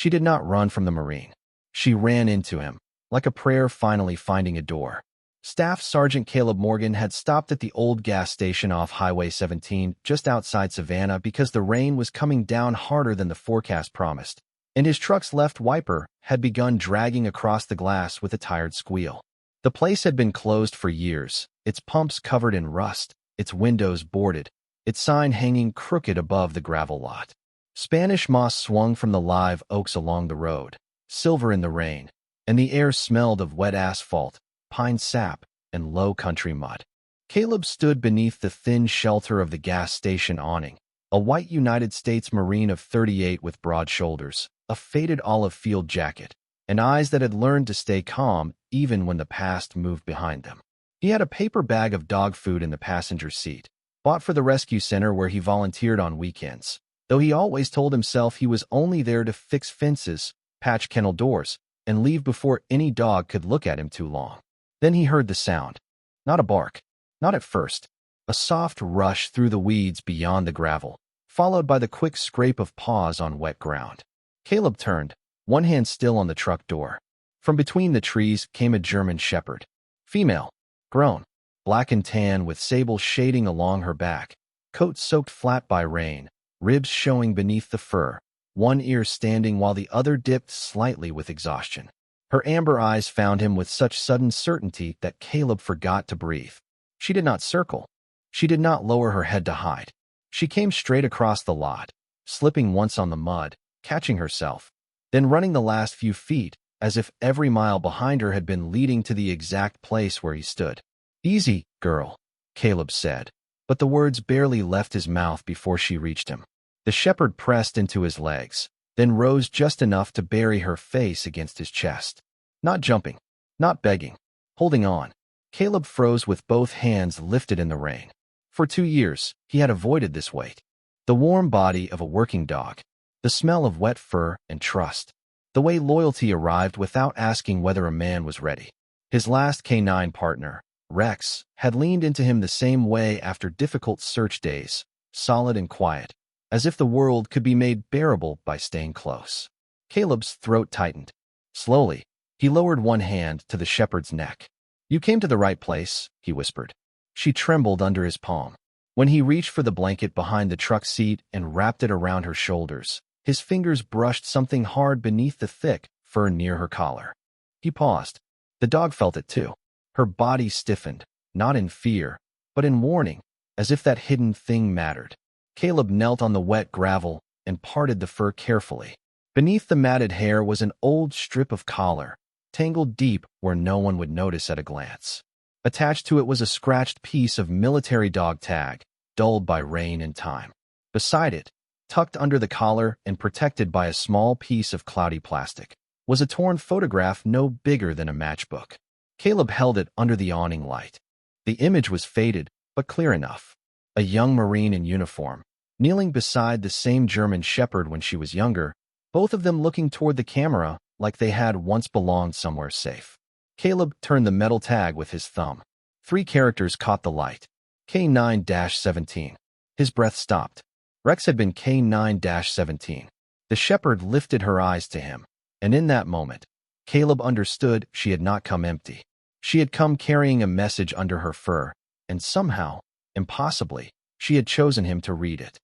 She did not run from the Marine. She ran into him, like a prayer finally finding a door. Staff Sergeant Caleb Morgan had stopped at the old gas station off Highway 17 just outside Savannah because the rain was coming down harder than the forecast promised, and his truck's left wiper had begun dragging across the glass with a tired squeal. The place had been closed for years, its pumps covered in rust, its windows boarded, its sign hanging crooked above the gravel lot. Spanish moss swung from the live oaks along the road, silver in the rain, and the air smelled of wet asphalt, pine sap, and low country mud. Caleb stood beneath the thin shelter of the gas station awning, a white United States Marine of 38 with broad shoulders, a faded olive field jacket, and eyes that had learned to stay calm even when the past moved behind them. He had a paper bag of dog food in the passenger seat, bought for the rescue center where he volunteered on weekends, though he always told himself he was only there to fix fences, patch kennel doors, and leave before any dog could look at him too long. Then he heard the sound. Not a bark. Not at first. A soft rush through the weeds beyond the gravel, followed by the quick scrape of paws on wet ground. Caleb turned, one hand still on the truck door. From between the trees came a German shepherd. Female. Grown. Black and tan with sable shading along her back, coat soaked flat by rain, ribs showing beneath the fur, one ear standing while the other dipped slightly with exhaustion. Her amber eyes found him with such sudden certainty that Caleb forgot to breathe. She did not circle. She did not lower her head to hide. She came straight across the lot, slipping once on the mud, catching herself, then running the last few feet, as if every mile behind her had been leading to the exact place where he stood. "Easy, girl," Caleb said, but the words barely left his mouth before she reached him. The shepherd pressed into his legs, then rose just enough to bury her face against his chest. Not jumping, not begging, holding on. Caleb froze with both hands lifted in the rain. For 2 years, he had avoided this weight. The warm body of a working dog, the smell of wet fur and trust, the way loyalty arrived without asking whether a man was ready. His last canine partner, Rex, had leaned into him the same way after difficult search days, solid and quiet, as if the world could be made bearable by staying close. Caleb's throat tightened. Slowly, he lowered one hand to the shepherd's neck. "You came to the right place," he whispered. She trembled under his palm. When he reached for the blanket behind the truck seat and wrapped it around her shoulders, his fingers brushed something hard beneath the thick fur near her collar. He paused. The dog felt it too. Her body stiffened, not in fear, but in warning, as if that hidden thing mattered. Caleb knelt on the wet gravel and parted the fur carefully. Beneath the matted hair was an old strip of collar, tangled deep where no one would notice at a glance. Attached to it was a scratched piece of military dog tag, dulled by rain and time. Beside it, tucked under the collar and protected by a small piece of cloudy plastic, was a torn photograph no bigger than a matchbook. Caleb held it under the awning light. The image was faded, but clear enough. A young Marine in uniform, kneeling beside the same German shepherd when she was younger, both of them looking toward the camera like they had once belonged somewhere safe. Caleb turned the metal tag with his thumb. 3 characters caught the light. K9-17. His breath stopped. Rex had been K9-17. The shepherd lifted her eyes to him, and in that moment, Caleb understood she had not come empty. She had come carrying a message under her fur, and somehow, impossibly, she had chosen him to read it.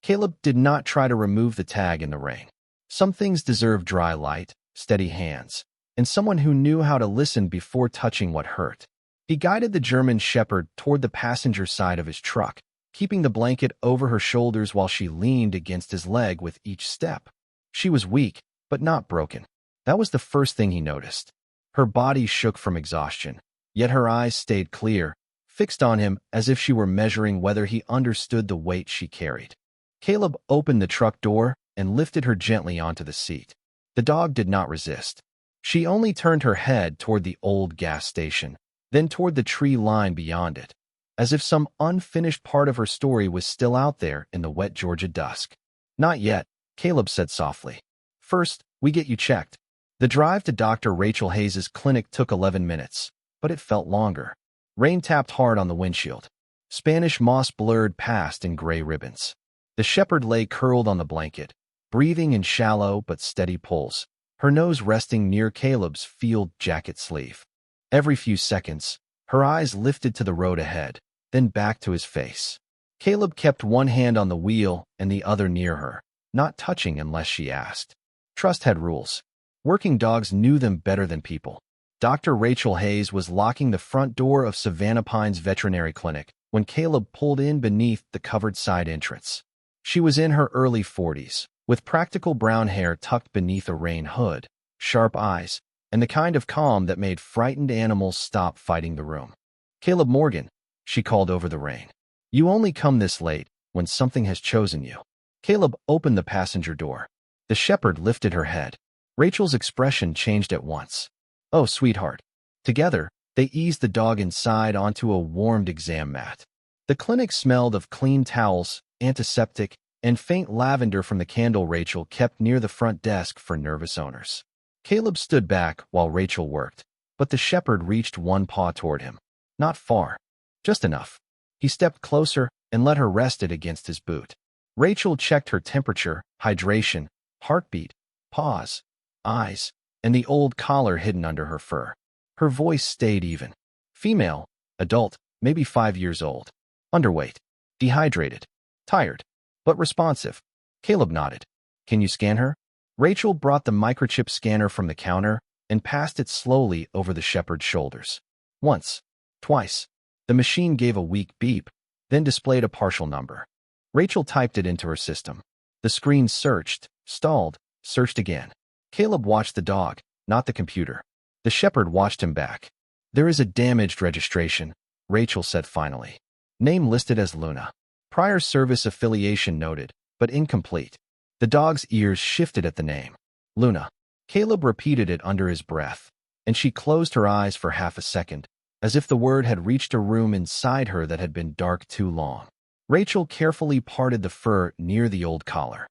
Caleb did not try to remove the tag in the rain. Some things deserve dry light, steady hands, and someone who knew how to listen before touching what hurt. He guided the German shepherd toward the passenger side of his truck, keeping the blanket over her shoulders while she leaned against his leg with each step. She was weak, but not broken. That was the first thing he noticed. Her body shook from exhaustion, yet her eyes stayed clear, fixed on him as if she were measuring whether he understood the weight she carried. Caleb opened the truck door and lifted her gently onto the seat. The dog did not resist. She only turned her head toward the old gas station, then toward the tree line beyond it, as if some unfinished part of her story was still out there in the wet Georgia dusk. "Not yet," Caleb said softly. "First, we get you checked." The drive to Dr. Rachel Hayes's clinic took 11 minutes, but it felt longer. Rain tapped hard on the windshield. Spanish moss blurred past in gray ribbons. The shepherd lay curled on the blanket, breathing in shallow but steady pulls, her nose resting near Caleb's field jacket sleeve. Every few seconds, her eyes lifted to the road ahead, then back to his face. Caleb kept one hand on the wheel and the other near her, not touching unless she asked. Trust had rules. Working dogs knew them better than people. Dr. Rachel Hayes was locking the front door of Savannah Pines Veterinary Clinic when Caleb pulled in beneath the covered side entrance. She was in her early 40s, with practical brown hair tucked beneath a rain hood, sharp eyes, and the kind of calm that made frightened animals stop fighting the room. "Caleb Morgan," she called over the rain. "You only come this late when something has chosen you." Caleb opened the passenger door. The shepherd lifted her head. Rachel's expression changed at once. "Oh, sweetheart." Together, they eased the dog inside onto a warmed exam mat. The clinic smelled of clean towels, antiseptic, and faint lavender from the candle Rachel kept near the front desk for nervous owners. Caleb stood back while Rachel worked, but the shepherd reached one paw toward him. Not far. Just enough. He stepped closer and let her rest it against his boot. Rachel checked her temperature, hydration, heartbeat, pause, eyes, and the old collar hidden under her fur. Her voice stayed even. Female, adult, maybe 5 years old. Underweight, dehydrated, tired, but responsive. Caleb nodded. "Can you scan her?" Rachel brought the microchip scanner from the counter and passed it slowly over the shepherd's shoulders. Once, twice. The machine gave a weak beep, then displayed a partial number. Rachel typed it into her system. The screen searched, stalled, searched again. Caleb watched the dog, not the computer. The shepherd watched him back. "There is a damaged registration," Rachel said finally. "Name listed as Luna. Prior service affiliation noted, but incomplete." The dog's ears shifted at the name. Luna. Caleb repeated it under his breath, and she closed her eyes for half a second, as if the word had reached a room inside her that had been dark too long. Rachel carefully parted the fur near the old collar.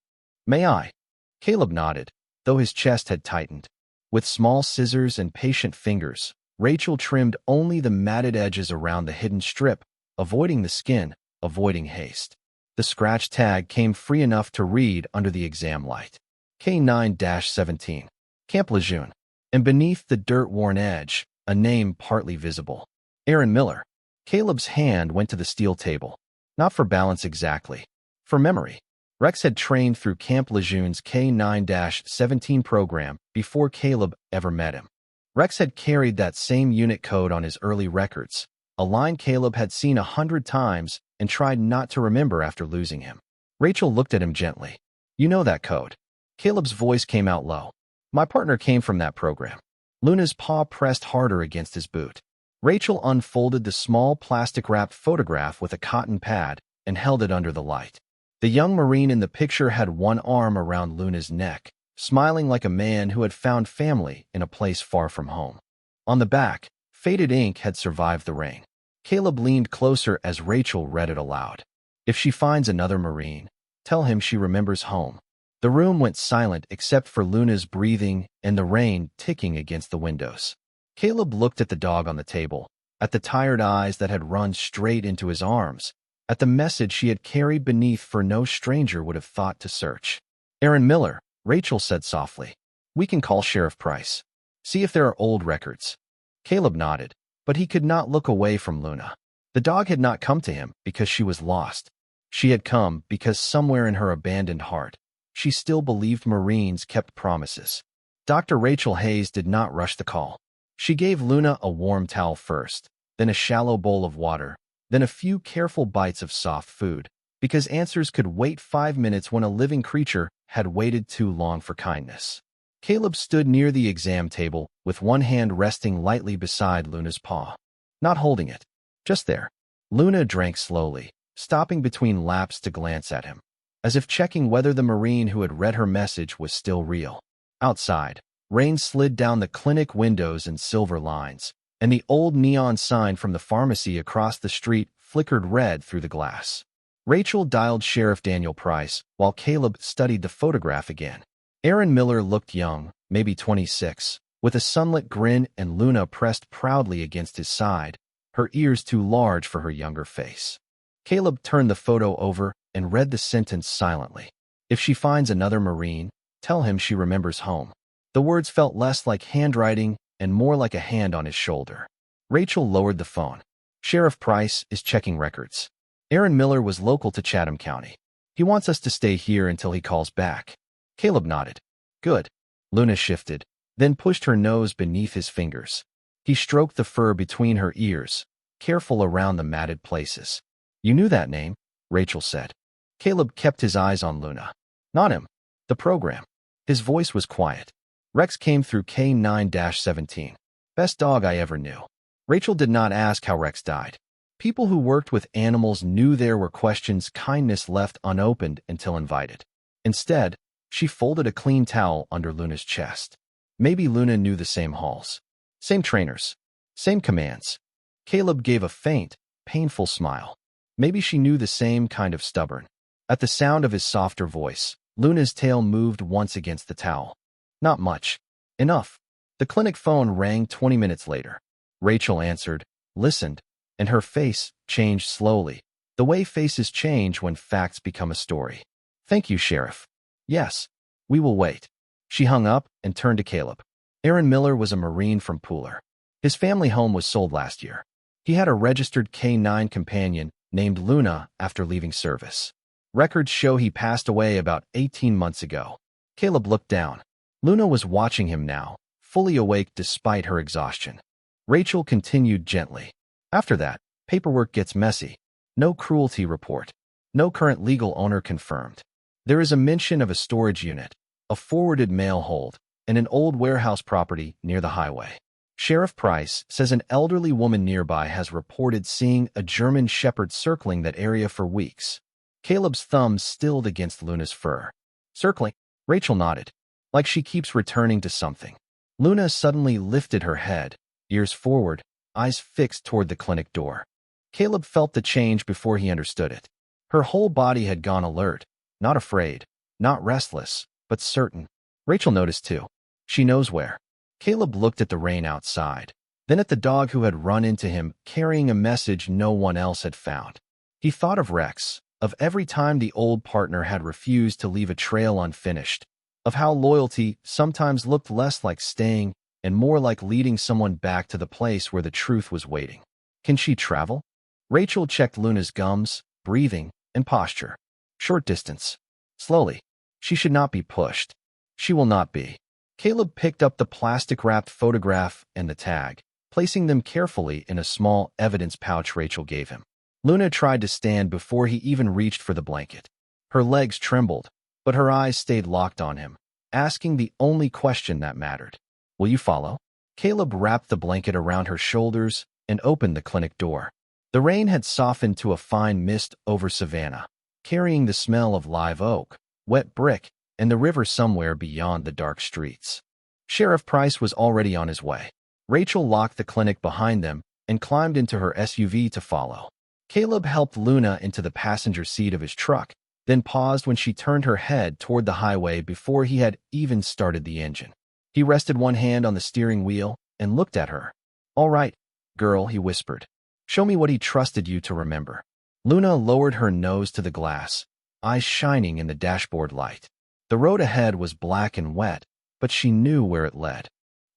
"May I?" Caleb nodded, though his chest had tightened. With small scissors and patient fingers, Rachel trimmed only the matted edges around the hidden strip, avoiding the skin, avoiding haste. The scratch tag came free enough to read under the exam light. K9-17. Camp Lejeune. And beneath the dirt-worn edge, a name partly visible. Aaron Miller. Caleb's hand went to the steel table. Not for balance exactly. For memory. Rex had trained through Camp Lejeune's K9-17 program before Caleb ever met him. Rex had carried that same unit code on his early records, a line Caleb had seen 100 times and tried not to remember after losing him. Rachel looked at him gently. "You know that code." Caleb's voice came out low. "My partner came from that program." Luna's paw pressed harder against his boot. Rachel unfolded the small plastic-wrapped photograph with a cotton pad and held it under the light. The young Marine in the picture had one arm around Luna's neck, smiling like a man who had found family in a place far from home. On the back, faded ink had survived the rain. Caleb leaned closer as Rachel read it aloud. "If she finds another Marine, tell him she remembers home." The room went silent except for Luna's breathing and the rain ticking against the windows. Caleb looked at the dog on the table, at the tired eyes that had run straight into his arms, at the message she had carried beneath for no stranger would have thought to search. "Aaron Miller," Rachel said softly. "We can call Sheriff Price. See if there are old records." Caleb nodded, but he could not look away from Luna. The dog had not come to him because she was lost. She had come because somewhere in her abandoned heart, she still believed Marines kept promises. Dr. Rachel Hayes did not rush the call. She gave Luna a warm towel first, then a shallow bowl of water, then a few careful bites of soft food, because answers could wait 5 minutes when a living creature had waited too long for kindness. Caleb stood near the exam table with one hand resting lightly beside Luna's paw. Not holding it, just there. Luna drank slowly, stopping between laps to glance at him, as if checking whether the Marine who had read her message was still real. Outside, rain slid down the clinic windows in silver lines, and the old neon sign from the pharmacy across the street flickered red through the glass. Rachel dialed Sheriff Daniel Price, while Caleb studied the photograph again. Aaron Miller looked young, maybe 26, with a sunlit grin, and Luna pressed proudly against his side, her ears too large for her younger face. Caleb turned the photo over and read the sentence silently. If she finds another Marine, tell him she remembers home. The words felt less like handwriting and more like a hand on his shoulder. Rachel lowered the phone. Sheriff Price is checking records. Aaron Miller was local to Chatham County. He wants us to stay here until he calls back. Caleb nodded. Good. Luna shifted, then pushed her nose beneath his fingers. He stroked the fur between her ears, careful around the matted places. You knew that name, Rachel said. Caleb kept his eyes on Luna. Not him. The program. His voice was quiet. Rex came through K9-17. Best dog I ever knew. Rachel did not ask how Rex died. People who worked with animals knew there were questions kindness left unopened until invited. Instead, she folded a clean towel under Luna's chest. Maybe Luna knew the same halls. Same trainers. Same commands. Caleb gave a faint, painful smile. Maybe she knew the same kind of stubborn. At the sound of his softer voice, Luna's tail moved once against the towel. Not much. Enough. The clinic phone rang 20 minutes later. Rachel answered, listened, and her face changed slowly, the way faces change when facts become a story. Thank you, Sheriff. Yes, we will wait. She hung up and turned to Caleb. Aaron Miller was a Marine from Pooler. His family home was sold last year. He had a registered K9 companion named Luna after leaving service. Records show he passed away about 18 months ago. Caleb looked down. Luna was watching him now, fully awake despite her exhaustion. Rachel continued gently. After that, paperwork gets messy. No cruelty report. No current legal owner confirmed. There is a mention of a storage unit, a forwarded mail hold, and an old warehouse property near the highway. Sheriff Price says an elderly woman nearby has reported seeing a German shepherd circling that area for weeks. Caleb's thumb stilled against Luna's fur. Circling? Rachel nodded, like she keeps returning to something. Luna suddenly lifted her head, ears forward, eyes fixed toward the clinic door. Caleb felt the change before he understood it. Her whole body had gone alert, not afraid, not restless, but certain. Rachel noticed too. She knows where. Caleb looked at the rain outside, then at the dog who had run into him carrying a message no one else had found. He thought of Rex, of every time the old partner had refused to leave a trail unfinished, of how loyalty sometimes looked less like staying and more like leading someone back to the place where the truth was waiting. Can she travel? Rachel checked Luna's gums, breathing, and posture. Short distance. Slowly. She should not be pushed. She will not be. Caleb picked up the plastic-wrapped photograph and the tag, placing them carefully in a small evidence pouch Rachel gave him. Luna tried to stand before he even reached for the blanket. Her legs trembled, but her eyes stayed locked on him, asking the only question that mattered. Will you follow? Caleb wrapped the blanket around her shoulders and opened the clinic door. The rain had softened to a fine mist over Savannah, carrying the smell of live oak, wet brick, and the river somewhere beyond the dark streets. Sheriff Price was already on his way. Rachel locked the clinic behind them and climbed into her SUV to follow. Caleb helped Luna into the passenger seat of his truck, then paused when she turned her head toward the highway before he had even started the engine. He rested one hand on the steering wheel and looked at her. All right, girl, he whispered. Show me what he trusted you to remember. Luna lowered her nose to the glass, eyes shining in the dashboard light. The road ahead was black and wet, but she knew where it led.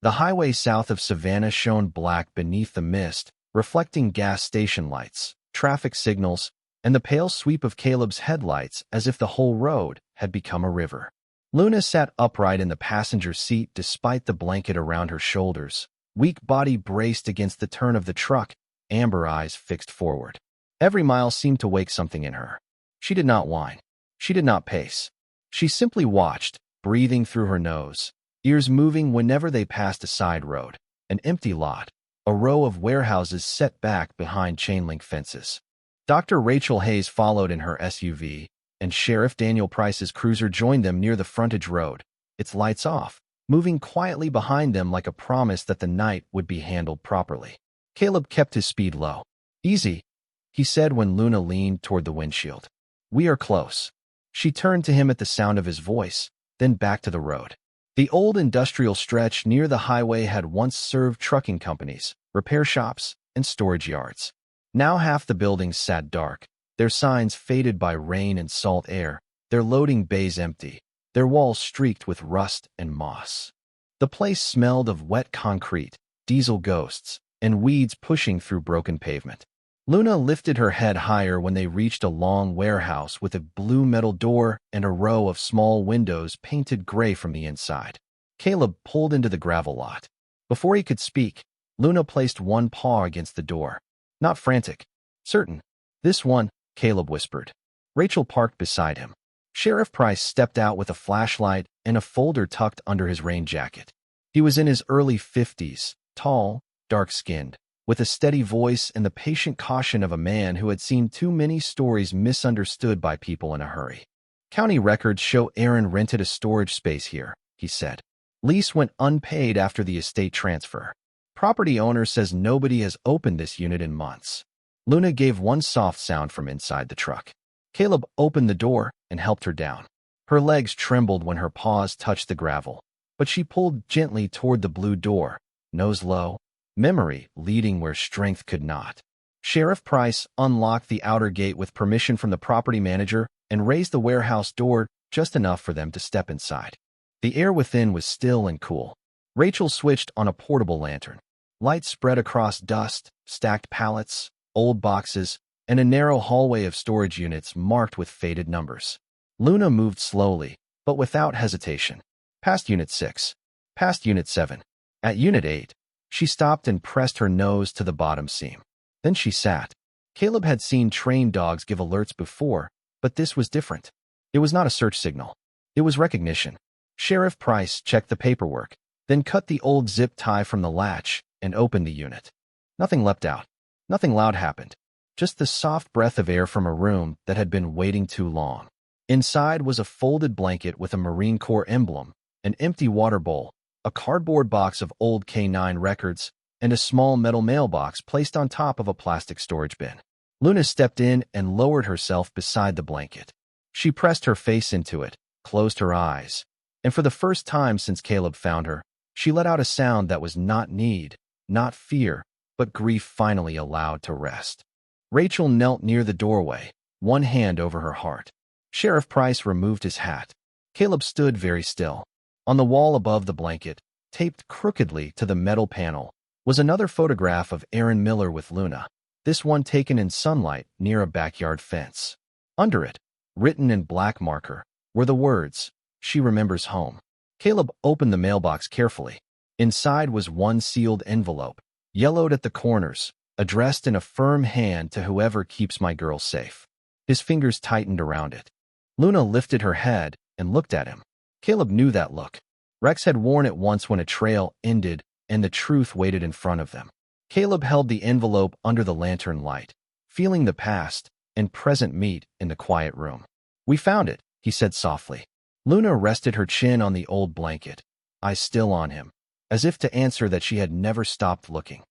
The highway south of Savannah shone black beneath the mist, reflecting gas station lights, traffic signals, and the pale sweep of Caleb's headlights as if the whole road had become a river. Luna sat upright in the passenger seat despite the blanket around her shoulders, weak body braced against the turn of the truck, amber eyes fixed forward. Every mile seemed to wake something in her. She did not whine. She did not pace. She simply watched, breathing through her nose, ears moving whenever they passed a side road, an empty lot, a row of warehouses set back behind chain-link fences. Dr. Rachel Hayes followed in her SUV, and Sheriff Daniel Price's cruiser joined them near the frontage road, its lights off, moving quietly behind them like a promise that the night would be handled properly. Caleb kept his speed low. Easy, he said when Luna leaned toward the windshield. We are close. She turned to him at the sound of his voice, then back to the road. The old industrial stretch near the highway had once served trucking companies, repair shops, and storage yards. Now half the buildings sat dark, their signs faded by rain and salt air, their loading bays empty, their walls streaked with rust and moss. The place smelled of wet concrete, diesel ghosts, and weeds pushing through broken pavement. Luna lifted her head higher when they reached a long warehouse with a blue metal door and a row of small windows painted gray from the inside. Caleb pulled into the gravel lot. Before he could speak, Luna placed one paw against the door. Not frantic. Certain. This one, Caleb whispered. Rachel parked beside him. Sheriff Price stepped out with a flashlight and a folder tucked under his rain jacket. He was in his early 50s, tall, dark-skinned, with a steady voice and the patient caution of a man who had seen too many stories misunderstood by people in a hurry. County records show Aaron rented a storage space here, he said. Lease went unpaid after the estate transfer. Property owner says nobody has opened this unit in months. Luna gave one soft sound from inside the truck. Caleb opened the door and helped her down. Her legs trembled when her paws touched the gravel, but she pulled gently toward the blue door, nose low, memory leading where strength could not. Sheriff Price unlocked the outer gate with permission from the property manager and raised the warehouse door just enough for them to step inside. The air within was still and cool. Rachel switched on a portable lantern. Light spread across dust, stacked pallets, old boxes, and a narrow hallway of storage units marked with faded numbers. Luna moved slowly, but without hesitation. Past Unit 6. Past Unit 7. At Unit 8, she stopped and pressed her nose to the bottom seam. Then she sat. Caleb had seen trained dogs give alerts before, but this was different. It was not a search signal. It was recognition. Sheriff Price checked the paperwork, then cut the old zip tie from the latch and opened the unit. Nothing leapt out. Nothing loud happened. Just the soft breath of air from a room that had been waiting too long. Inside was a folded blanket with a Marine Corps emblem, an empty water bowl, a cardboard box of old K9 records, and a small metal mailbox placed on top of a plastic storage bin. Luna stepped in and lowered herself beside the blanket. She pressed her face into it, closed her eyes, and for the first time since Caleb found her, she let out a sound that was not need, not fear, but grief finally allowed to rest. Rachel knelt near the doorway, one hand over her heart. Sheriff Price removed his hat. Caleb stood very still. On the wall above the blanket, taped crookedly to the metal panel, was another photograph of Aaron Miller with Luna, this one taken in sunlight near a backyard fence. Under it, written in black marker, were the words, "She remembers home." Caleb opened the mailbox carefully. Inside was one sealed envelope, yellowed at the corners, addressed in a firm hand to whoever keeps my girl safe. His fingers tightened around it. Luna lifted her head and looked at him. Caleb knew that look. Rex had worn it once when a trail ended and the truth waited in front of them. Caleb held the envelope under the lantern light, feeling the past and present meet in the quiet room. "We found it," he said softly. Luna rested her chin on the old blanket, eyes still on him, as if to answer that she had never stopped looking.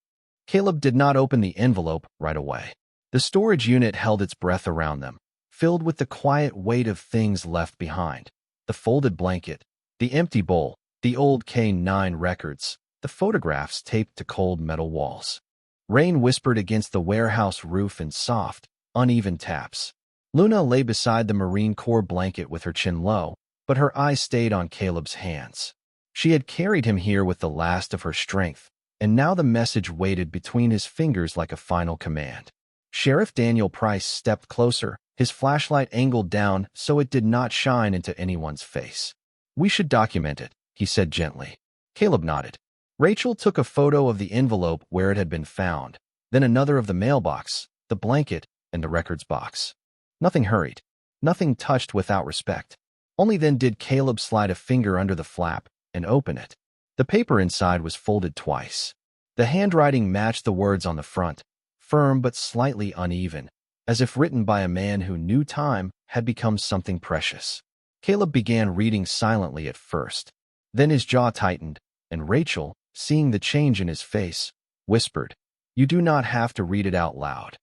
Caleb did not open the envelope right away. The storage unit held its breath around them, filled with the quiet weight of things left behind. The folded blanket, the empty bowl, the old K9 records, the photographs taped to cold metal walls. Rain whispered against the warehouse roof in soft, uneven taps. Luna lay beside the Marine Corps blanket with her chin low, but her eyes stayed on Caleb's hands. She had carried him here with the last of her strength, and now the message waited between his fingers like a final command. Sheriff Daniel Price stepped closer, his flashlight angled down so it did not shine into anyone's face. "We should document it," he said gently. Caleb nodded. Rachel took a photo of the envelope where it had been found, then another of the mailbox, the blanket, and the records box. Nothing hurried. Nothing touched without respect. Only then did Caleb slide a finger under the flap and open it. The paper inside was folded twice. The handwriting matched the words on the front, firm but slightly uneven, as if written by a man who knew time had become something precious. Caleb began reading silently at first. Then his jaw tightened, and Rachel, seeing the change in his face, whispered, "You do not have to read it out loud."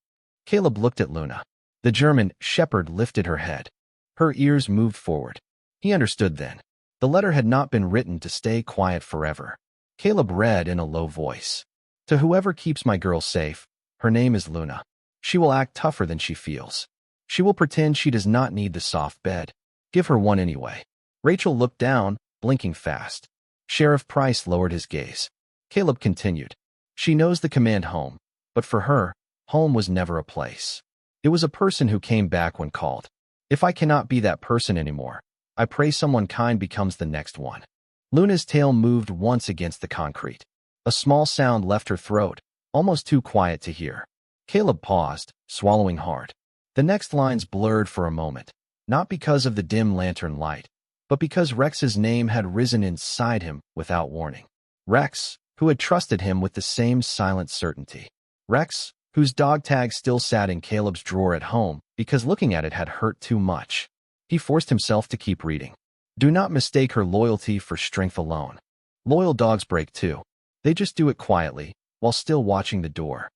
Caleb looked at Luna. The German shepherd lifted her head. Her ears moved forward. He understood then. The letter had not been written to stay quiet forever. Caleb read in a low voice. "To whoever keeps my girl safe, her name is Luna. She will act tougher than she feels. She will pretend she does not need the soft bed, Give her one anyway. Rachel looked down, blinking fast. Sheriff Price lowered his gaze. Caleb continued. She knows the command home, but for her, home was never a place. It was a person who came back when called. If I cannot be that person anymore, I pray someone kind becomes the next one. Luna's tail moved once against the concrete. A small sound left her throat, almost too quiet to hear. Caleb paused, swallowing hard. The next lines blurred for a moment, not because of the dim lantern light, but because Rex's name had risen inside him without warning. Rex, who had trusted him with the same silent certainty. Rex, whose dog tag still sat in Caleb's drawer at home because looking at it had hurt too much. He forced himself to keep reading. Do not mistake her loyalty for strength alone. Loyal dogs break too. They just do it quietly, while still watching the door.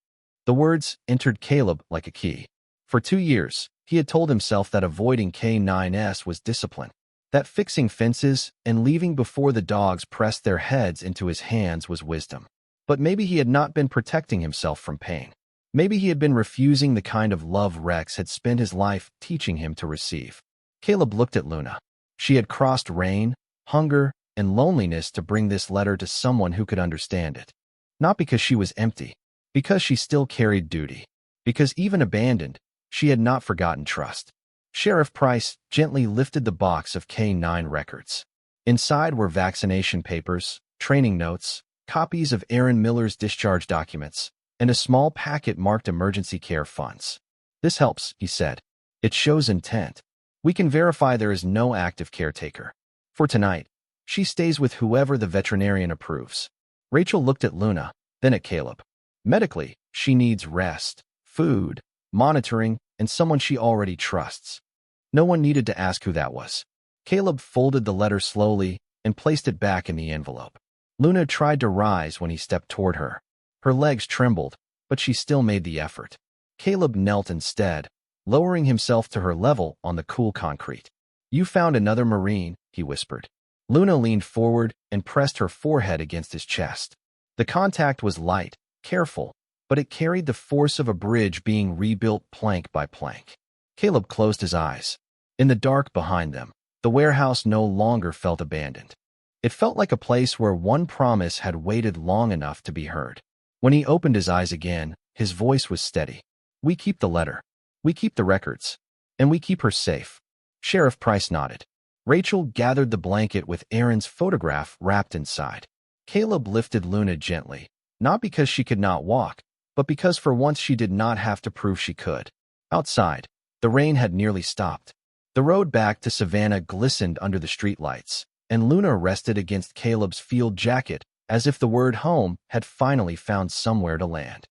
The words entered Caleb like a key. For 2 years, he had told himself that avoiding K9S was discipline, that fixing fences and leaving before the dogs pressed their heads into his hands was wisdom. But maybe he had not been protecting himself from pain. Maybe he had been refusing the kind of love Rex had spent his life teaching him to receive. Caleb looked at Luna. She had crossed rain, hunger, and loneliness to bring this letter to someone who could understand it. Not because she was empty, because she still carried duty. Because even abandoned, she had not forgotten trust. Sheriff Price gently lifted the box of K9 records. Inside were vaccination papers, training notes, copies of Aaron Miller's discharge documents, and a small packet marked emergency care funds. This helps, he said. It shows intent. We can verify there is no active caretaker. For tonight, she stays with whoever the veterinarian approves. Rachel looked at Luna, then at Caleb. Medically, she needs rest, food, monitoring, and someone she already trusts. No one needed to ask who that was. Caleb folded the letter slowly and placed it back in the envelope. Luna tried to rise when he stepped toward her. Her legs trembled, but she still made the effort. Caleb knelt instead, lowering himself to her level on the cool concrete. You found another Marine, he whispered. Luna leaned forward and pressed her forehead against his chest. The contact was light, careful, but it carried the force of a bridge being rebuilt plank by plank. Caleb closed his eyes. In the dark behind them, the warehouse no longer felt abandoned. It felt like a place where one promise had waited long enough to be heard. When he opened his eyes again, his voice was steady. We keep the letter. We keep the records. And we keep her safe. Sheriff Price nodded. Rachel gathered the blanket with Aaron's photograph wrapped inside. Caleb lifted Luna gently, not because she could not walk, but because for once she did not have to prove she could. Outside, the rain had nearly stopped. The road back to Savannah glistened under the streetlights, and Luna rested against Caleb's field jacket as if the word home had finally found somewhere to land.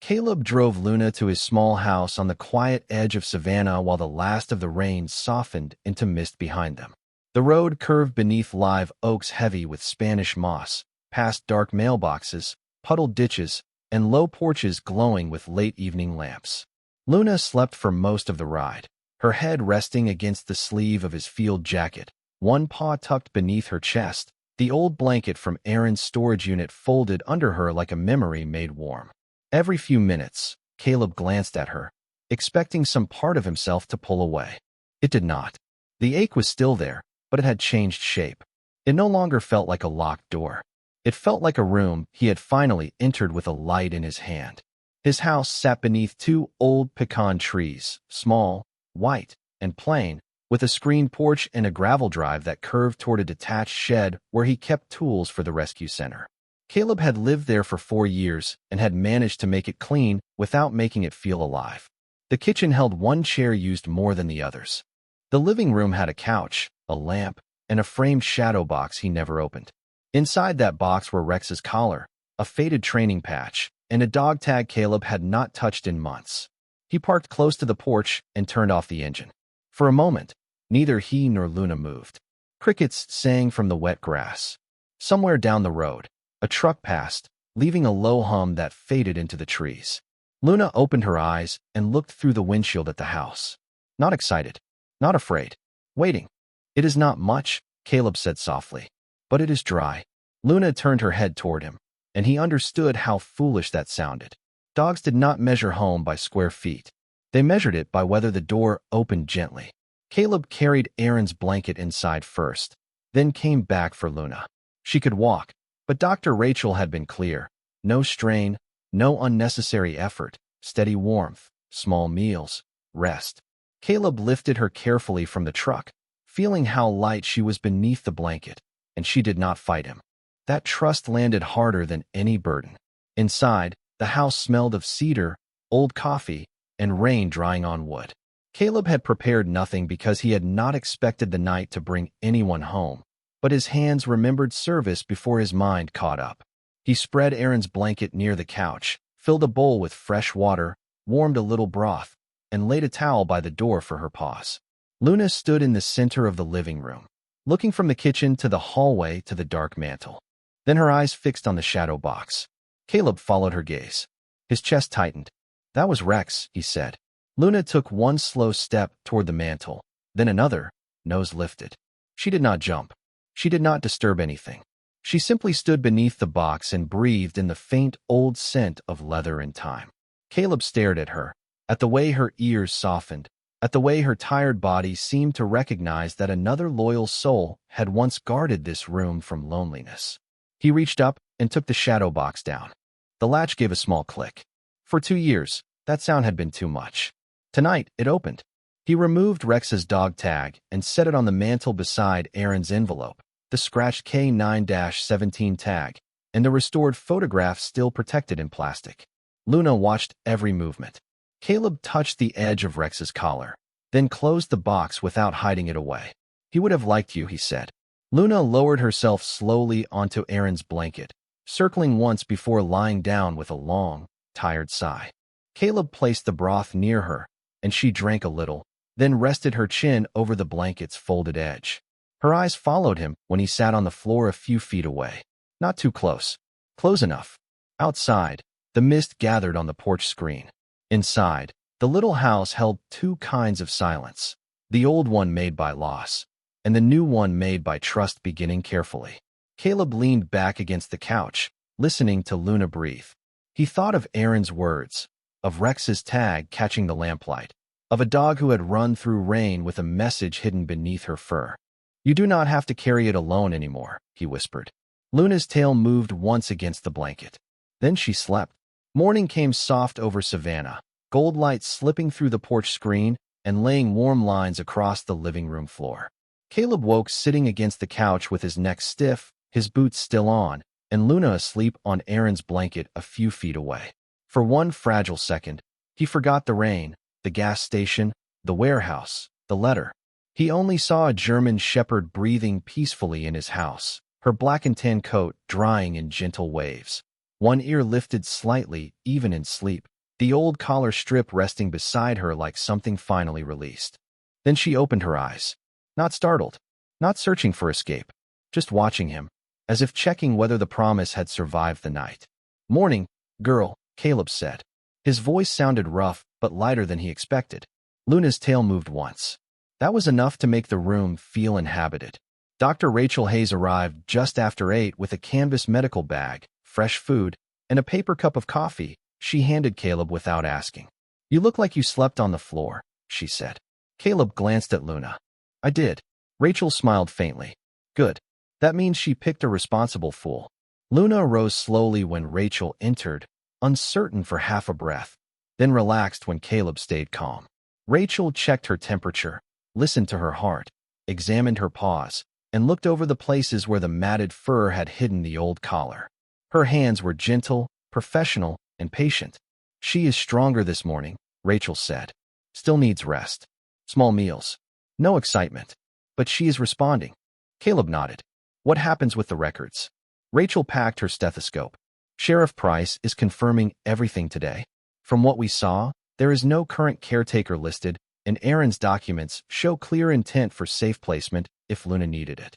Caleb drove Luna to his small house on the quiet edge of Savannah while the last of the rain softened into mist behind them. The road curved beneath live oaks heavy with Spanish moss, past dark mailboxes, puddled ditches, and low porches glowing with late evening lamps. Luna slept for most of the ride, her head resting against the sleeve of his field jacket, one paw tucked beneath her chest, the old blanket from Aaron's storage unit folded under her like a memory made warm. Every few minutes, Caleb glanced at her, expecting some part of himself to pull away. It did not. The ache was still there, but it had changed shape. It no longer felt like a locked door. It felt like a room he had finally entered with a light in his hand. His house sat beneath 2 old pecan trees, small, white, and plain, with a screened porch and a gravel drive that curved toward a detached shed where he kept tools for the rescue center. Caleb had lived there for 4 years and had managed to make it clean without making it feel alive. The kitchen held one chair used more than the others. The living room had a couch, a lamp, and a framed shadow box he never opened. Inside that box were Rex's collar, a faded training patch, and a dog tag Caleb had not touched in months. He parked close to the porch and turned off the engine. For a moment, neither he nor Luna moved. Crickets sang from the wet grass. Somewhere down the road, a truck passed, leaving a low hum that faded into the trees. Luna opened her eyes and looked through the windshield at the house. Not excited, not afraid, waiting. It is not much, Caleb said softly, but it is dry. Luna turned her head toward him, and he understood how foolish that sounded. Dogs did not measure home by square feet. They measured it by whether the door opened gently. Caleb carried Aaron's blanket inside first, then came back for Luna. She could walk, but Dr. Rachel had been clear. No strain, no unnecessary effort, steady warmth, small meals, rest. Caleb lifted her carefully from the truck, feeling how light she was beneath the blanket, and she did not fight him. That trust landed harder than any burden. Inside, the house smelled of cedar, old coffee, and rain drying on wood. Caleb had prepared nothing because he had not expected the night to bring anyone home, but his hands remembered service before his mind caught up. He spread Aaron's blanket near the couch, filled a bowl with fresh water, warmed a little broth, and laid a towel by the door for her paws. Luna stood in the center of the living room, looking from the kitchen to the hallway to the dark mantel. Then her eyes fixed on the shadow box. Caleb followed her gaze. His chest tightened. "That was Rex," he said. Luna took one slow step toward the mantel, then another, nose lifted. She did not jump. She did not disturb anything. She simply stood beneath the box and breathed in the faint old scent of leather and time. Caleb stared at her, at the way her ears softened, at the way her tired body seemed to recognize that another loyal soul had once guarded this room from loneliness. He reached up and took the shadow box down. The latch gave a small click. For 2 years, that sound had been too much. Tonight, it opened. He removed Rex's dog tag and set it on the mantel beside Aaron's envelope, the scratched K9-17 tag, and the restored photograph still protected in plastic. Luna watched every movement. Caleb touched the edge of Rex's collar, then closed the box without hiding it away. "He would have liked you," he said. Luna lowered herself slowly onto Aaron's blanket, circling once before lying down with a long, tired sigh. Caleb placed the broth near her, and she drank a little, then rested her chin over the blanket's folded edge. Her eyes followed him when he sat on the floor a few feet away. Not too close. Close enough. Outside, the mist gathered on the porch screen. Inside, the little house held two kinds of silence, the old one made by loss, and the new one made by trust, beginning carefully. Caleb leaned back against the couch, listening to Luna breathe. He thought of Aaron's words, of Rex's tag catching the lamplight, of a dog who had run through rain with a message hidden beneath her fur. "You do not have to carry it alone anymore," he whispered. Luna's tail moved once against the blanket. Then she slept. Morning came soft over Savannah, gold light slipping through the porch screen and laying warm lines across the living room floor. Caleb woke sitting against the couch with his neck stiff, his boots still on, and Luna asleep on Aaron's blanket a few feet away. For one fragile second, he forgot the rain, the gas station, the warehouse, the letter. He only saw a German shepherd breathing peacefully in his house, her black and tan coat drying in gentle waves. One ear lifted slightly, even in sleep, the old collar strip resting beside her like something finally released. Then she opened her eyes. Not startled, not searching for escape, just watching him, as if checking whether the promise had survived the night. "Morning, girl," Caleb said. His voice sounded rough, but lighter than he expected. Luna's tail moved once. That was enough to make the room feel inhabited. Dr. Rachel Hayes arrived just after 8 with a canvas medical bag, fresh food, and a paper cup of coffee she handed Caleb without asking. "You look like you slept on the floor," she said. Caleb glanced at Luna. "I did." Rachel smiled faintly. "Good. That means she picked a responsible fool." Luna rose slowly when Rachel entered, uncertain for half a breath, then relaxed when Caleb stayed calm. Rachel checked her temperature, listened to her heart, examined her paws, and looked over the places where the matted fur had hidden the old collar. Her hands were gentle, professional, and patient. "She is stronger this morning," Rachel said. "Still needs rest. Small meals. No excitement. But she is responding." Caleb nodded. "What happens with the records?" Rachel packed her stethoscope. "Sheriff Price is confirming everything today. From what we saw, there is no current caretaker listed, and Aaron's documents show clear intent for safe placement if Luna needed it."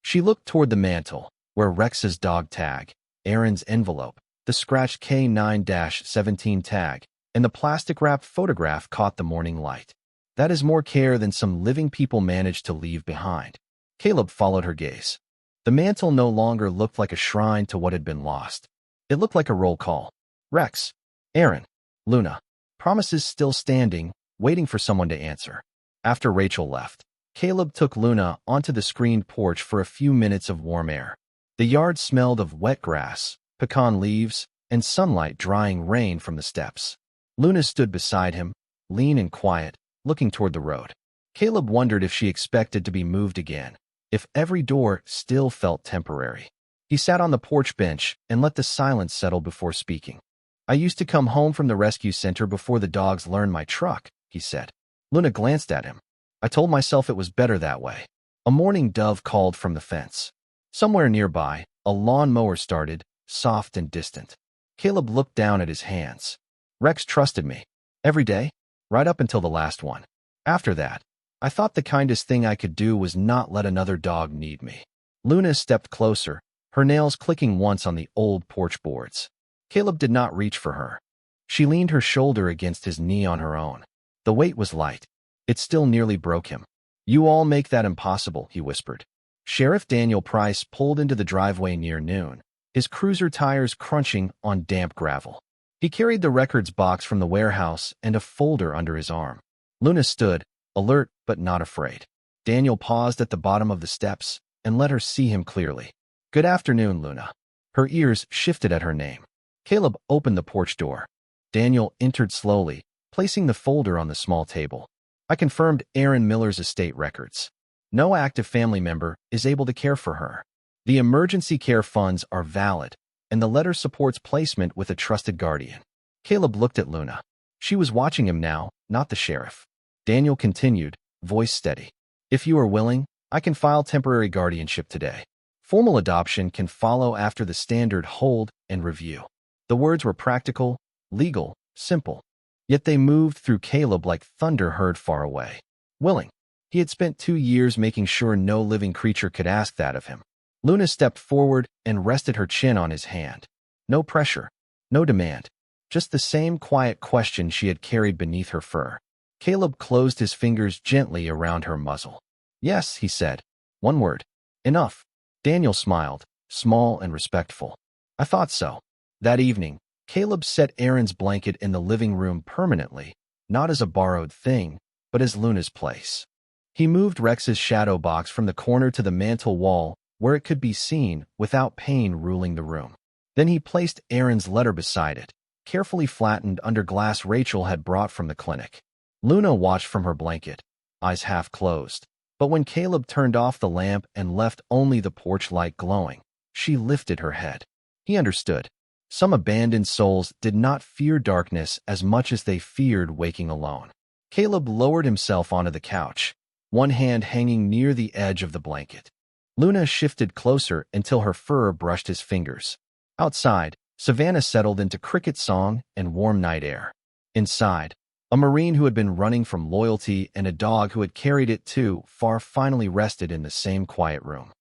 She looked toward the mantel, where Rex's dog tag, Aaron's envelope, the scratched K9-17 tag, and the plastic-wrapped photograph caught the morning light. That is more care than some living people managed to leave behind. Caleb followed her gaze. The mantel no longer looked like a shrine to what had been lost. It looked like a roll call. Rex, Aaron, Luna. Promises still standing, waiting for someone to answer. After Rachel left, Caleb took Luna onto the screened porch for a few minutes of warm air. The yard smelled of wet grass, pecan leaves, and sunlight drying rain from the steps. Luna stood beside him, lean and quiet, looking toward the road. Caleb wondered if she expected to be moved again, if every door still felt temporary. He sat on the porch bench and let the silence settle before speaking. "I used to come home from the rescue center before the dogs learned my truck," he said. Luna glanced at him. "I told myself it was better that way." A mourning dove called from the fence. Somewhere nearby, a lawnmower started, soft and distant. Caleb looked down at his hands. "Rex trusted me. Every day, right up until the last one. After that, I thought the kindest thing I could do was not let another dog need me." Luna stepped closer, her nails clicking once on the old porch boards. Caleb did not reach for her. She leaned her shoulder against his knee on her own. The weight was light. It still nearly broke him. "You all make that impossible," he whispered. Sheriff Daniel Price pulled into the driveway near noon, his cruiser tires crunching on damp gravel. He carried the records box from the warehouse and a folder under his arm. Luna stood, alert but not afraid. Daniel paused at the bottom of the steps and let her see him clearly. "Good afternoon, Luna." Her ears shifted at her name. Caleb opened the porch door. Daniel entered slowly, placing the folder on the small table. "I confirmed Aaron Miller's estate records. No active family member is able to care for her. The emergency care funds are valid, and the letter supports placement with a trusted guardian." Caleb looked at Luna. She was watching him now, not the sheriff. Daniel continued, voice steady. "If you are willing, I can file temporary guardianship today. Formal adoption can follow after the standard hold and review." The words were practical, legal, simple. Yet they moved through Caleb like thunder heard far away. Willing. He had spent 2 years making sure no living creature could ask that of him. Luna stepped forward and rested her chin on his hand. No pressure, no demand, just the same quiet question she had carried beneath her fur. Caleb closed his fingers gently around her muzzle. "Yes," he said. "One word. Enough." Daniel smiled, small and respectful. "I thought so." That evening, Caleb set Aaron's blanket in the living room permanently, not as a borrowed thing, but as Luna's place. He moved Rex's shadow box from the corner to the mantel wall where it could be seen without pain ruling the room. Then he placed Aaron's letter beside it, carefully flattened under glass Rachel had brought from the clinic. Luna watched from her blanket, eyes half closed. But when Caleb turned off the lamp and left only the porch light glowing, she lifted her head. He understood. Some abandoned souls did not fear darkness as much as they feared waking alone. Caleb lowered himself onto the couch, one hand hanging near the edge of the blanket. Luna shifted closer until her fur brushed his fingers. Outside, Savannah settled into cricket song and warm night air. Inside, a Marine who had been running from loyalty and a dog who had carried it too far finally rested in the same quiet room.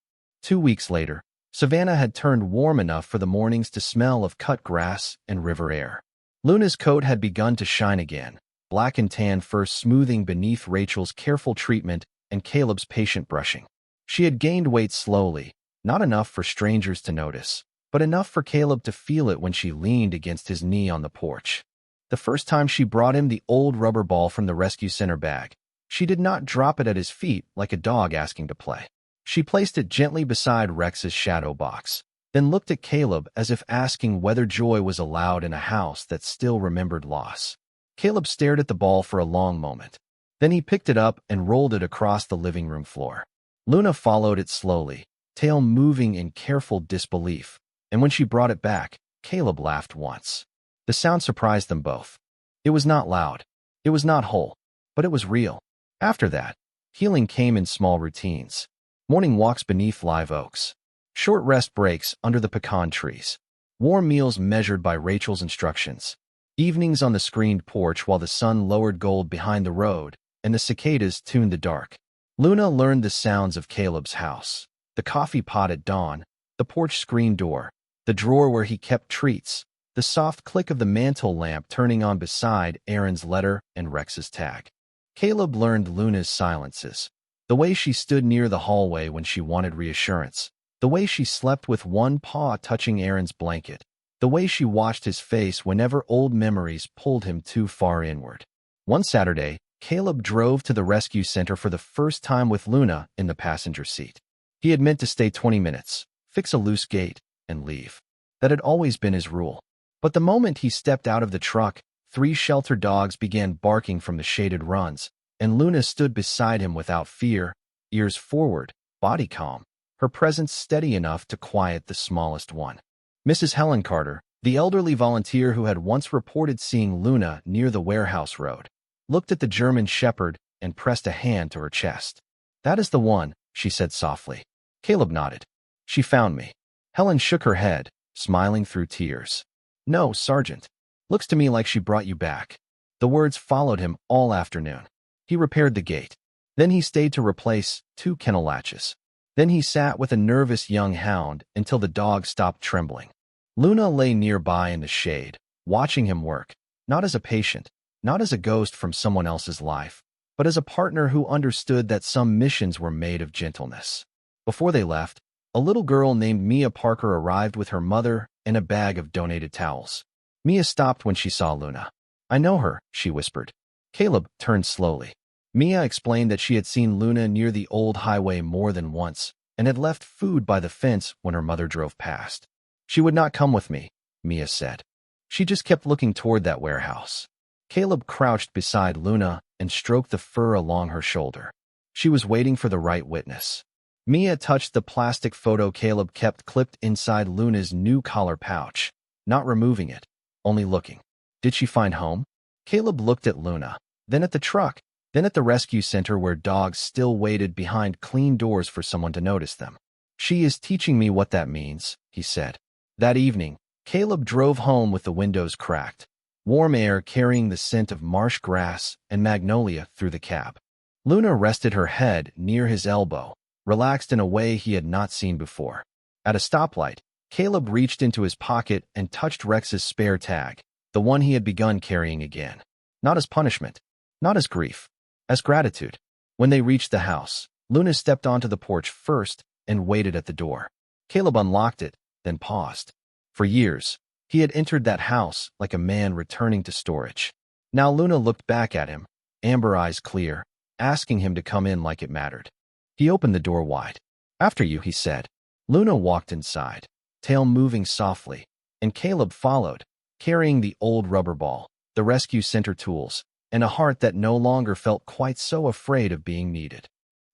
2 weeks later, Savannah had turned warm enough for the mornings to smell of cut grass and river air. Luna's coat had begun to shine again, black and tan fur smoothing beneath Rachel's careful treatment and Caleb's patient brushing. She had gained weight slowly, not enough for strangers to notice, but enough for Caleb to feel it when she leaned against his knee on the porch. The first time she brought him the old rubber ball from the rescue center bag, she did not drop it at his feet like a dog asking to play. She placed it gently beside Rex's shadow box, then looked at Caleb as if asking whether joy was allowed in a house that still remembered loss. Caleb stared at the ball for a long moment. Then he picked it up and rolled it across the living room floor. Luna followed it slowly, tail moving in careful disbelief, and when she brought it back, Caleb laughed once. The sound surprised them both. It was not loud. It was not whole, but it was real. After that, healing came in small routines. Morning walks beneath live oaks. Short rest breaks under the pecan trees. Warm meals measured by Rachel's instructions. Evenings on the screened porch while the sun lowered gold behind the road and the cicadas tuned the dark. Luna learned the sounds of Caleb's house. The coffee pot at dawn, the porch screen door, the drawer where he kept treats, the soft click of the mantel lamp turning on beside Aaron's letter and Rex's tag. Caleb learned Luna's silences. The way she stood near the hallway when she wanted reassurance. The way she slept with one paw touching Aaron's blanket. The way she watched his face whenever old memories pulled him too far inward. One Saturday, Caleb drove to the rescue center for the first time with Luna in the passenger seat. He had meant to stay 20 minutes, fix a loose gate, and leave. That had always been his rule. But the moment he stepped out of the truck, 3 shelter dogs began barking from the shaded runs, and Luna stood beside him without fear, ears forward, body calm, her presence steady enough to quiet the smallest one. Mrs. Helen Carter, the elderly volunteer who had once reported seeing Luna near the warehouse road, looked at the German shepherd and pressed a hand to her chest. "That is the one," she said softly. Caleb nodded. "She found me." Helen shook her head, smiling through tears. "No, Sergeant. Looks to me like she brought you back." The words followed him all afternoon. He repaired the gate. Then he stayed to replace 2 kennel latches. Then he sat with a nervous young hound until the dog stopped trembling. Luna lay nearby in the shade, watching him work, not as a patient, not as a ghost from someone else's life, but as a partner who understood that some missions were made of gentleness. Before they left, a little girl named Mia Parker arrived with her mother and a bag of donated towels. Mia stopped when she saw Luna. "I know her," she whispered. Caleb turned slowly. Mia explained that she had seen Luna near the old highway more than once and had left food by the fence when her mother drove past. "She would not come with me," Mia said. "She just kept looking toward that warehouse." Caleb crouched beside Luna and stroked the fur along her shoulder. She was waiting for the right witness. Mia touched the plastic photo Caleb kept clipped inside Luna's new collar pouch, not removing it, only looking. Did she find home? Caleb looked at Luna, then at the truck, then at the rescue center where dogs still waited behind clean doors for someone to notice them. "She is teaching me what that means," he said. That evening, Caleb drove home with the windows cracked, warm air carrying the scent of marsh grass and magnolia through the cab. Luna rested her head near his elbow, relaxed in a way he had not seen before. At a stoplight, Caleb reached into his pocket and touched Rex's spare tag, the one he had begun carrying again. Not as punishment, not as grief, as gratitude. When they reached the house, Luna stepped onto the porch first and waited at the door. Caleb unlocked it, then paused. For years, he had entered that house like a man returning to storage. Now Luna looked back at him, amber eyes clear, asking him to come in like it mattered. He opened the door wide. "After you," he said. Luna walked inside, tail moving softly, and Caleb followed, carrying the old rubber ball, the rescue center tools, and a heart that no longer felt quite so afraid of being needed.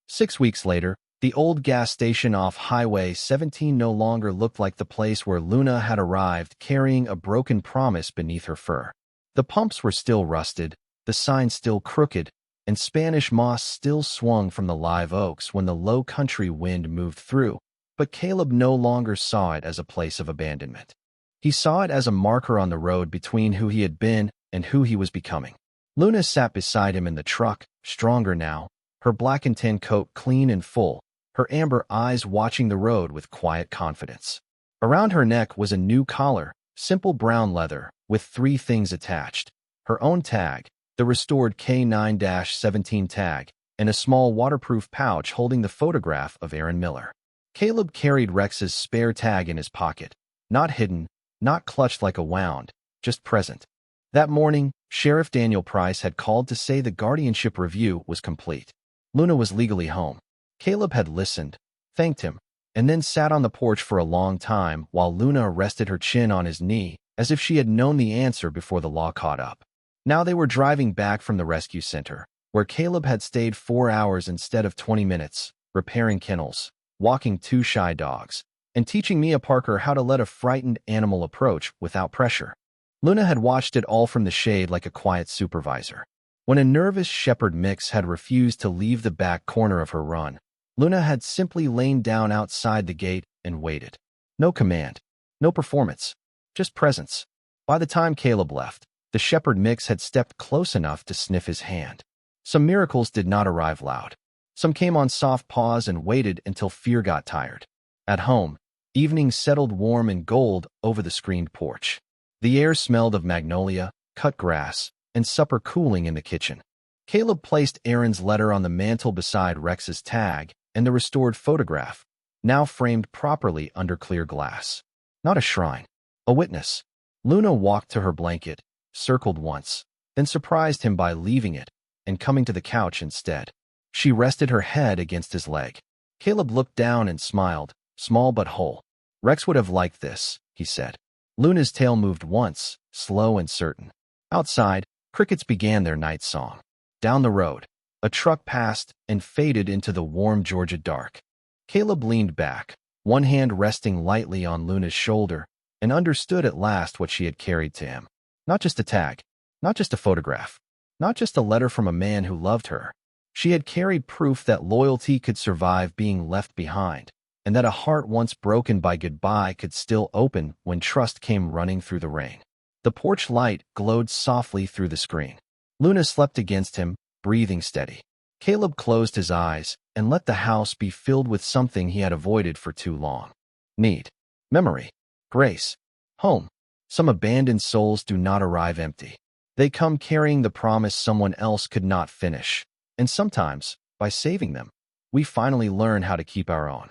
6 weeks later, the old gas station off Highway 17 no longer looked like the place where Luna had arrived carrying a broken promise beneath her fur. The pumps were still rusted, the sign still crooked, and Spanish moss still swung from the live oaks when the low country wind moved through, but Caleb no longer saw it as a place of abandonment. He saw it as a marker on the road between who he had been and who he was becoming. Luna sat beside him in the truck, stronger now, her black and tan coat clean and full, her amber eyes watching the road with quiet confidence. Around her neck was a new collar, simple brown leather, with 3 things attached: her own tag, the restored K9-17 tag, and a small waterproof pouch holding the photograph of Aaron Miller. Caleb carried Rex's spare tag in his pocket, not hidden, not clutched like a wound, just present. That morning, Sheriff Daniel Price had called to say the guardianship review was complete. Luna was legally home. Caleb had listened, thanked him, and then sat on the porch for a long time while Luna rested her chin on his knee, as if she had known the answer before the law caught up. Now they were driving back from the rescue center, where Caleb had stayed 4 hours instead of 20 minutes, repairing kennels, walking 2 shy dogs, and teaching Mia Parker how to let a frightened animal approach without pressure. Luna had watched it all from the shade like a quiet supervisor. When a nervous shepherd mix had refused to leave the back corner of her run, Luna had simply lain down outside the gate and waited. No command, no performance, just presence. By the time Caleb left, the shepherd mix had stepped close enough to sniff his hand. Some miracles did not arrive loud. Some came on soft paws and waited until fear got tired. At home, evening settled warm and gold over the screened porch. The air smelled of magnolia, cut grass, and supper cooling in the kitchen. Caleb placed Aaron's letter on the mantel beside Rex's tag and the restored photograph, now framed properly under clear glass. Not a shrine, a witness. Luna walked to her blanket, circled once, then surprised him by leaving it, and coming to the couch instead. She rested her head against his leg. Caleb looked down and smiled, small but whole. Rex would have liked this, he said. Luna's tail moved once, slow and certain. Outside, crickets began their night song. Down the road, a truck passed and faded into the warm Georgia dark. Caleb leaned back, one hand resting lightly on Luna's shoulder, and understood at last what she had carried to him. Not just a tag, not just a photograph, not just a letter from a man who loved her. She had carried proof that loyalty could survive being left behind, and that a heart once broken by goodbye could still open when trust came running through the rain. The porch light glowed softly through the screen. Luna slept against him, breathing steady. Caleb closed his eyes and let the house be filled with something he had avoided for too long. Need, memory, grace, home. Some abandoned souls do not arrive empty. They come carrying the promise someone else could not finish. And sometimes, by saving them, we finally learn how to keep our own.